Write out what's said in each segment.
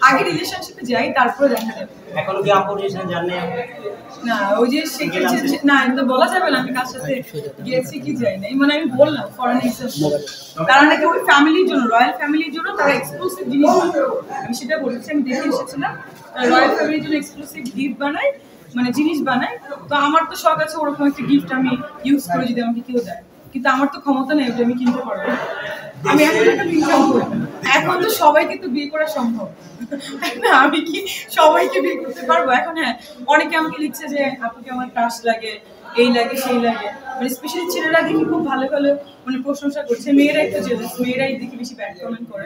আগে রিলেশনশিপে যাই তারপরে দেখা যাবে। এখনো কি আপু রিলেশন জানেন না ওই যে না এটা বলা যাবে না আমি কার সাথে গিয়েছি কি যাই না, মানে আমি বললাম ফরেন এক্সেপশন তারা নাকি ওই ফ্যামিলির জন্য রয়্যাল ফ্যামিলির জন্য তারা এক্সক্লুসিভ জিনিস বানায়। আমি সেটা বলেছি, আমি দেখে এসেছিলাম রয়্যাল ফ্যামিলির জন্য এক্সক্লুসিভ গিফট বানায়, মানে জিনিস বানায়। তো আমার তো শখ আছে ওরকম একটা গিফট আমি ইউজ করে যদি আমাকে কেউ দেয়, কিন্তু আমার তো ক্ষমতা নেই ওটা আমি কিনতে পারবো। আমি এখন একটা ইনকাম করি, এখন তো সবাইকে তো বিয়ে করা সম্ভব না, আমি কি সবাইকে বিয়ে করতে পারবো এখন? হ্যাঁ অনেকে আমাকে লিখছে যে আপুকে আমার ক্রাশ লাগে, এই লাগে সেই লাগে, মানে স্পেশালি ছেলেরা দেখি খুব ভালো ভালো মানে প্রশংসা করছে, মেয়েরাই তো জেলাস, মেয়েরাই দেখি বেশি ব্যাড কমেন্ট করে।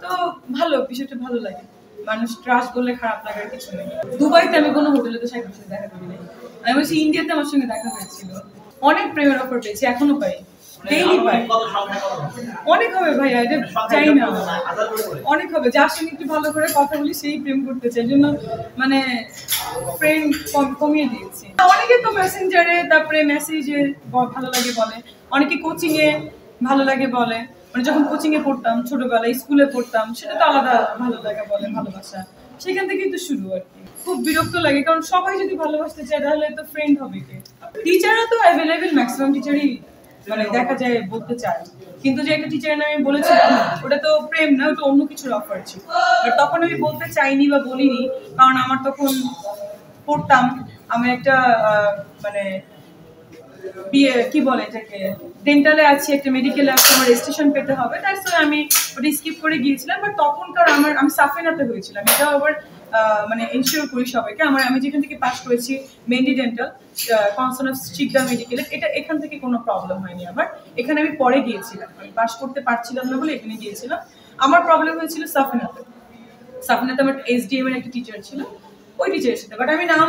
তো ভালো বিষয়টা ভালো লাগে, মানুষ ট্রাস্ট করলে খারাপ লাগার কিছু নেই। দুবাইতে আমি কোনো হোটেলে তো সাইকেল সাথে দেখা করি নাই, আমি বলছি ইন্ডিয়াতে আমার সঙ্গে দেখা হয়েছিল, অনেক প্রেমের অফার পেয়েছি, এখনো পাই, ডেইলি পাই। অনেক হবে ভাইয়া, এটা চাই না, অনেক হবে। যার সঙ্গে একটু ভালো করে কথা বলি সেই প্রেম করতে চাই, জন্য মানে ফ্রেন্ড কমিয়ে দিয়েছি। অনেকে তো মেসেঞ্জারে তারপরে মেসেজে ভালো লাগে বলে, অনেকে কোচিং এ ভালো লাগে বলে, মানে যখন কোচিং এ পড়তাম ছোটবেলায় স্কুলে পড়তাম সেটা তো আলাদা ভালো লাগা বলে, ভালোবাসা সেখান থেকেই তো শুরু আর কি। খুব বিরক্ত লাগে কারণ সবাই যদি ভালোবাসতে চায় তাহলে তো ফ্রেন্ড হবে কে? টিচাররা তো অ্যাভেলেবেল, ম্যাক্সিমাম টিচারই মানে দেখা যায় বলতে চায়, কিন্তু যে একটা টিচারের নামে বলেছিলাম ওটা তো প্রেম না, ওটা অন্য কিছুর অফার ছিল। বাট তখন আমি বলতে চাইনি বা বলিনি কারণ আমার তখন পড়তাম, আমি একটা মানে কি বলে এটাকে ডেন্টালে আছি, একটা মেডিকেলে আছে, আমার রেজিস্ট্রেশন পেতে হবে, তাই আমি ওটা স্কিপ করে গিয়েছিলাম। বাট তখনকার আমি সাফেনাতে হয়েছিলাম, এটাও আবার মানে এনশিওর করি সবাইকে, আমি যেখান থেকে পাস করেছি মেহেন্দি ডেন্টাল কনসার্ন অফ শিকদা মেডিকেলে, এটা এখান থেকে কোনো প্রবলেম হয়নি আমার। এখানে আমি পরে গিয়েছিলাম, আমি পাস করতে পারছিলাম না বলে এখানে গিয়েছিলাম। আমার প্রবলেম হয়েছিল সাফেনাতে আমার এসডিএম এর একটা টিচার ছিল, ওই টিচারের সাথে। বাট আমি নাম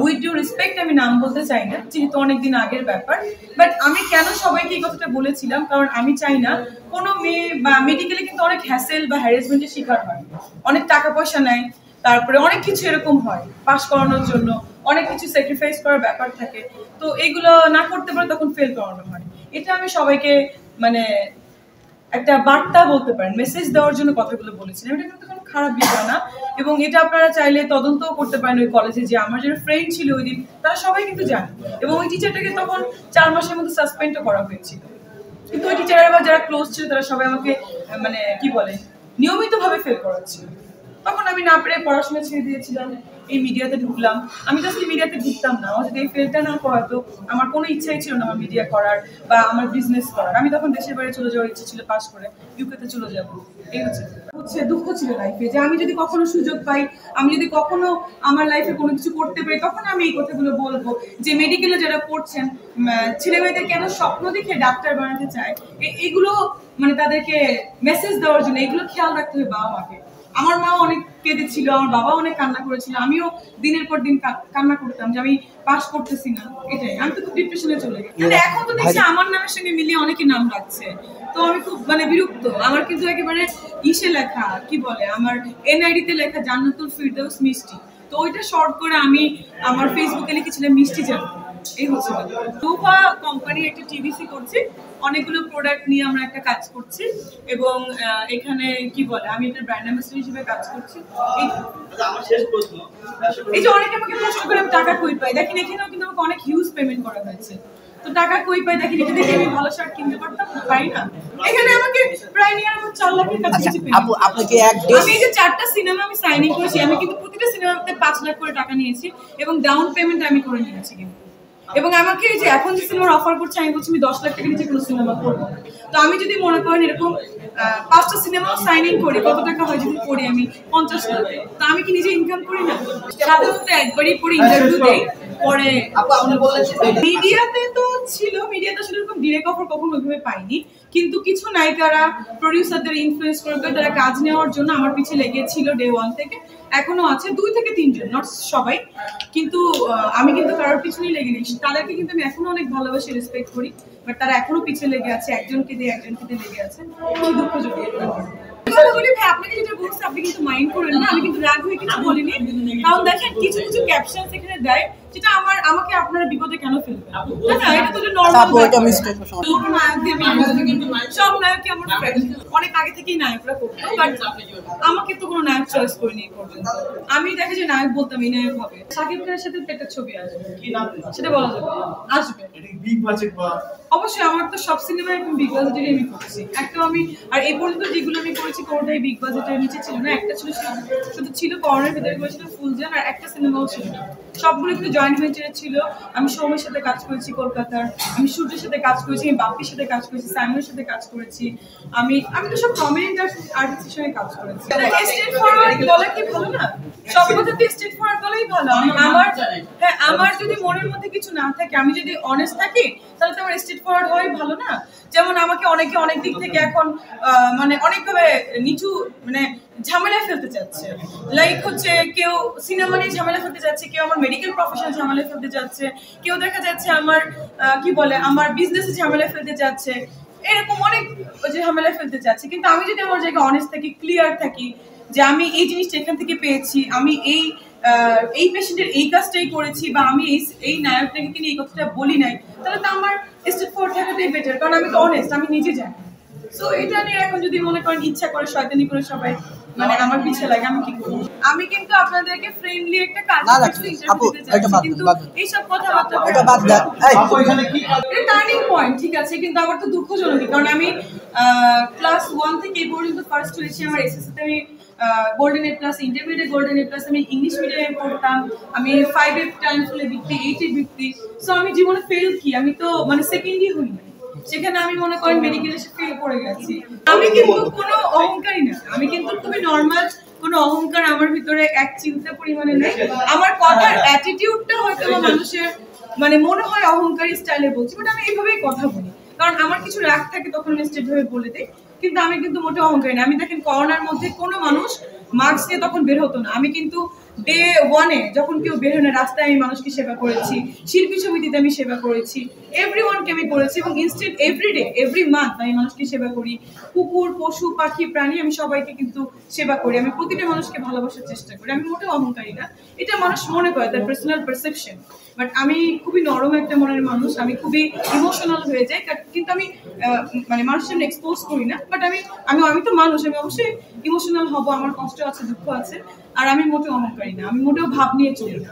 উইথ ডিউ রেসপেক্ট আমি নাম বলতে চাই না, যেহেতু অনেকদিন আগের ব্যাপার। বাট আমি কেন সবাইকে এই কথাটা বলেছিলাম, কারণ আমি চাই না কোনো মেয়ে বা মেডিকেলে কিন্তু অনেক হ্যাসেল বা হ্যারাসমেন্টের শিকার হয়, অনেক টাকা পয়সা নেয়, তারপরে অনেক কিছু এরকম হয়, পাস করানোর জন্য অনেক কিছু স্যাক্রিফাইস করার ব্যাপার থাকে। তো এগুলো না করতে পারে তখন ফেল করানো হয়। এটা আমি সবাইকে মানে একটা বার্তা বলতে পারেন, মেসেজ দেওয়ার জন্য কথাগুলো বলেছিলাম। এটা কিন্তু কোনো খারাপ বিষয় না, এবং এটা আপনারা চাইলে তদন্তও করতে পারেন ওই কলেজে, যে আমার যারা ফ্রেন্ড ছিল ওই দিন তারা সবাই কিন্তু জানে, এবং ওই টিচারটাকে তখন 4 মাসের মধ্যে সাসপেন্ডও করা হয়েছিল। কিন্তু ওই টিচারের আবার যারা ক্লোজ ছিল তারা সবাই আমাকে মানে কি বলে নিয়মিতভাবে ফেল করাচ্ছিল। তখন আমি না পেরে পড়াশোনা ছেড়ে দিয়েছিলাম, এই মিডিয়াতে ঢুকলাম। আমি জাস্ট মিডিয়াতে ঢুকতাম না, আমার যদি এই ফেলটা না করাতো আমার কোনো ইচ্ছাই ছিল না আমার মিডিয়া করার বা আমার বিজনেস করার। আমি তখন দেশের বাইরে চলে যাওয়ার ইচ্ছে ছিল, পাস করে ইউকেতে চলে যাবো। এই হচ্ছে দুঃখ ছিল লাইফে, যে আমি যদি কখনো সুযোগ পাই, আমি যদি কখনো আমার লাইফে কোনো কিছু করতে পারি, তখন আমি এই কথাগুলো বলবো যে মেডিকেলে যারা পড়ছেন ছেলে মেয়েদের কেন স্বপ্ন দেখে ডাক্তার বানাতে চায়, এগুলো মানে তাদেরকে মেসেজ দেওয়ার জন্য এগুলো খেয়াল রাখতে হবে বাবা মাকে। আমার মা অনেক কেঁদেছিল, আমার বাবা অনেক কান্না করেছিল, আমিও দিনের পর দিন কান্না করতাম যে আমি পাস করতেছি না। এটাই আমি তো খুব ডিপ্রেশনে চলে গেছি। এখন তো দেখছি আমার নামের সঙ্গে মিলিয়ে অনেকে নাম রাখছে, তো আমি খুব মানে বিরক্ত। আমার কিন্তু একেবারে ইসে লেখা কি বলে আমার এনআইডি-তে লেখা জান্নাতুল ফিরদৌস মিষ্টি, তো ওইটা শর্ট করে আমি আমার ফেসবুকে লিখেছিলাম মিষ্টি জান্নাত। এই হচ্ছে রূপা কোম্পানি একটা টিভিসি করছি, অনেকগুলো প্রোডাক্ট নিয়ে আমরা একটা কাজ করছি, এবং এখানে কি বলে আমি একটা ব্র্যান্ড অ্যাম্বাসেডর হিসেবে কাজ করছি। এই যে অনেকে আমাকে প্রশ্ন করে আমি টাকা কই পাই, দেখেন এখানেও কিন্তু আমাকে অনেক হিউজ পেমেন্ট করা হয়েছে, তো টাকা কই পাই দেখেন, এটা দেখে আমি ভালো শার্ট কিনতে পারতাম, পাই না। এখানে আমাকে প্রায় নিয়ে আমার 4 লাখের কাছাকাছি পেমেন্ট। আমি এই যে 4টা সিনেমা আমি সাইনিং করেছি, আমি কিন্তু প্রতিটা সিনেমাতে 5 লাখ করে টাকা নিয়েছি, এবং ডাউন পেমেন্ট আমি করে নিয়েছি কিন্তু। এবং আমাকে যে এখন যে সিনেমার অফার করছে আমি বলছি আমি 10 লাখ টাকা নিচে কোনো সিনেমা করবো। তো আমি যদি মনে করেন এরকম 5টা সিনেমা সাইনিং করি, কত টাকা হয় যদি করি আমি 50 লাখ, তো আমি কি নিজে ইনকাম করি না? সাধারণত একবারই পরে ইন্টারভিউ দেই, পরে মিডিয়াতে তো ছিল, মিডিয়াতে আসলে এরকম ডিরেক্ট অফার কখনো ওইভাবে পাইনি, কিন্তু কিছু নায়িকারা প্রডিউসারদের ইনফ্লুয়েন্স করে তারা কাজ নেওয়ার জন্য আমার পিছে লেগেছিল ডে 1 থেকে, এখনো আছে 2 থেকে 3 জন, নট সবাই। কিন্তু আমি কিন্তু কারোর পিছনেই লেগে নেই, তাদেরকে কিন্তু আমি এখনো অনেক ভালোবাসি, রেসপেক্ট করি, বাট তারা এখনো পিছে লেগে আছে, একজনকে দিয়ে লেগে আছে, খুব দুঃখজনক। বলি ভাই আপনাকে যেটা বলছি আপনি কিন্তু মাইন্ড করেন না, আমি কিন্তু রাগ হয়ে কিছু বলিনি, কারণ দেখেন কিছু কিছু ক্যাপশন এখানে দেয় যে যেটা আমাকে আপনারা বিপদে কেন ফেলবেন, তাই না? এটা তো নর্মাল। সব নায়কই আমার ফ্রেন্ড, অনেক আগে থেকেই নায়করা করতো, বাট আমাকে তো কোনো নায়ক চয়েস করিনি পর্যন্ত। আমি দেখে যে নায়ক বলতাম এই নায়ক হবে। শাকিব খানের সাথে একটা ছবি আসবে, সেটা বলা যাবে আসবে অবশ্যই। আমার তো সব সিনেমা এখন বিগ বাজেটের আমি করছি, একটা আমি আর এই পর্যন্ত যেগুলো আমি করেছি কোনোটাই বিগ বাজেটের নিচে ছিল না। একটা ছিল শুধু ছিল করোনার ভিতরে করেছিলাম ফুলজান, আর একটা সিনেমাও ছিল না, সবগুলো কিন্তু জয়েন্ট ভেঞ্চারে ছিল। আমি সৌমের সাথে কাজ করেছি কলকাতার, আমি সূর্যের সাথে কাজ করেছি, আমি বাপ্পির সাথে কাজ করেছি, সাইমনের সাথে কাজ করেছি, আমি তো সব প্রমিনেন্ট আর্টিস্টের সঙ্গে কাজ করেছি। স্ট্রেট ফরওয়ার্ড বলা কি ভালো না? সব কথাতে স্ট্রেট ফরওয়ার্ড বলাই ভালো। আমার যদি মনের মধ্যে কিছু না থাকে, আমি যদি অনেস্ট থাকি, তাহলে তো আমার স্ট্রেট ফরওয়ার্ড হওয়াই ভালো না? যেমন আমাকে অনেকে অনেক দিক থেকে এখন মানে অনেকভাবে নিচু মানে ঝামেলায় ফেলতে চাচ্ছে, লাইক হচ্ছে কেউ সিনেমা নিয়ে ঝামেলা ফেলতে যাচ্ছে, কেউ আমার মেডিকেল প্রফেশন ঝামেলা ফেলতে যাচ্ছে, কেউ দেখা যাচ্ছে আমার কি বলে আমার বিজনেসে ঝামেলা ফেলতে যাচ্ছে, এরকম অনেক ঝামেলা ফেলতে চাচ্ছে। কিন্তু আমি যদি আমার জায়গায় অনেস্ট থাকি, ক্লিয়ার থাকি যে আমি এই জিনিসটা এখান থেকে পেয়েছি, আমি এই পেশেন্টের এই কাজটাই করেছি, বা আমি এই নায়কটাকে কিনে এই কথাটা বলি নাই, তাহলে তো আমার স্টেপ ফরওয়ার্ড থাকাটাই বেটার, কারণ আমি তো অনেস্ট, আমি নিজে জানি। সো এটা নিয়ে এখন যদি মনে করেন ইচ্ছা করে শয়তানি করে সবাই মানে আমার পিছে লাগে, আমি কি করব? আমি কিন্তু আপনাদেরকে ফ্রেন্ডলি একটা কাজ কিন্তু এইসব কথাবার্তা টার্নিং পয়েন্ট, ঠিক আছে, কিন্তু আমার তো দুঃখজনক, কারণ আমি ক্লাস 1 থেকে এই পর্যন্ত ফার্স্ট হয়েছি। আমার এসএসসিতে আমি golden A plus, intermediate golden A plus, আমি ইংলিশ মিডিয়ামে পড়তাম, আমি 5 টাইম ফুলে বৃত্তি, 8 বৃত্তি। সো আমি জীবনে ফেল কি, আমি তো মানে সেকেন্ডই হই না, সেখানে আমি মনে করেন মেডিকেল এসে ফেল করে গেছি। আমি কিন্তু কোনো অহংকারী না, আমি কিন্তু খুবই নর্মাল, কোনো অহংকার আমার ভিতরে এক চিন্তা পরিমাণে নেই। আমার কথার অ্যাটিটিউডটা হয়তো মানুষের মানে মনে হয় অহংকারী স্টাইলে বলছি, বাট আমি এইভাবেই কথা বলি, কারণ আমার কিছু রাগ থাকে তখন আমি স্ট্রেট ভাবে বলে দিই। কিন্তু আমি কিন্তু মোটেও অহংকারী না। আমি দেখেন করোনার মধ্যে কোনো মানুষ মাস্ক দিয়ে তখন বের হতো না, আমি কিন্তু ডে 1-এ যখন কেউ বের হয় না রাস্তায়, আমি মানুষকে সেবা করেছি, শিল্পী সমিতিতে আমি সেবা করেছি, এভরিওয়ানকে আমি করেছি, এবং ইনস্টেড এভরিডে এভরি মান্থ আমি মানুষকে সেবা করি। কুকুর, পশু, পাখি, প্রাণী, আমি সবাইকে কিন্তু সেবা করি, আমি প্রতিটা মানুষকে ভালোবাসার চেষ্টা করি। আমি মোটেও অহংকারী না, এটা মানুষ মনে করে, তার পার্সোনাল পারসেপশন। বাট আমি খুবই নরম একটা মনের মানুষ, আমি খুবই ইমোশনাল হয়ে যাই, কিন্তু আমি মানে মানুষের সামনে এক্সপোজ করি না। বাট আমি তো মানুষ, আমি অবশ্যই ইমোশনাল হব, আমার কষ্ট আছে, দুঃখ আছে, আর আমি মোটেও অহংকারী না, আমি মোটেও ভাব নিয়ে চলি না।